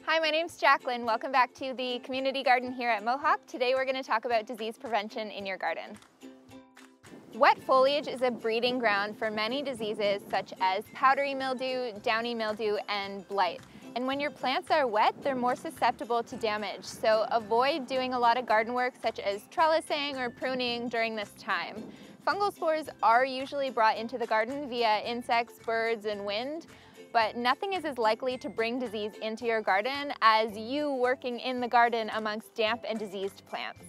Hi, my name's Jacqueline. Welcome back to the community garden here at Mohawk. Today we're going to talk about disease prevention in your garden. Wet foliage is a breeding ground for many diseases such as powdery mildew, downy mildew, and blight. And when your plants are wet, they're more susceptible to damage. So avoid doing a lot of garden work such as trellising or pruning during this time. Fungal spores are usually brought into the garden via insects, birds, and wind, but nothing is as likely to bring disease into your garden as you working in the garden amongst damp and diseased plants.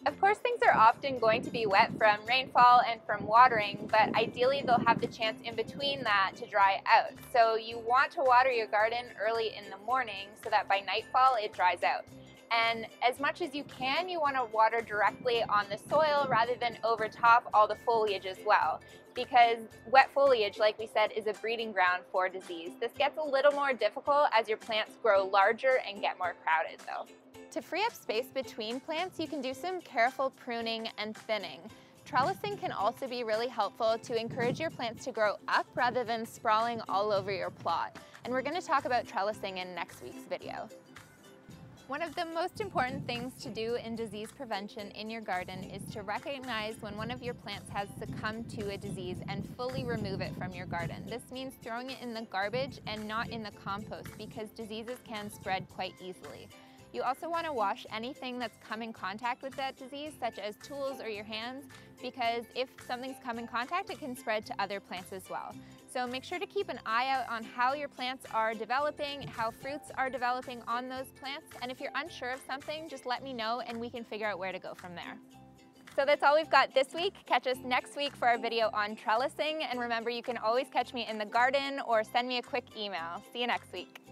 Of course, things are often going to be wet from rainfall and from watering, but ideally they'll have the chance in between that to dry out. So you want to water your garden early in the morning so that by nightfall it dries out. And as much as you can, you want to water directly on the soil rather than over top all the foliage as well, because wet foliage, like we said, is a breeding ground for disease. This gets a little more difficult as your plants grow larger and get more crowded though. To free up space between plants, you can do some careful pruning and thinning. Trellising can also be really helpful to encourage your plants to grow up rather than sprawling all over your plot. And we're going to talk about trellising in next week's video. One of the most important things to do in disease prevention in your garden is to recognize when one of your plants has succumbed to a disease and fully remove it from your garden. This means throwing it in the garbage and not in the compost because diseases can spread quite easily. You also want to wash anything that's come in contact with that disease, such as tools or your hands, because if something's come in contact, it can spread to other plants as well. So make sure to keep an eye out on how your plants are developing, how fruits are developing on those plants, and if you're unsure of something, just let me know and we can figure out where to go from there. So that's all we've got this week. Catch us next week for our video on trellising, and remember, you can always catch me in the garden or send me a quick email. See you next week.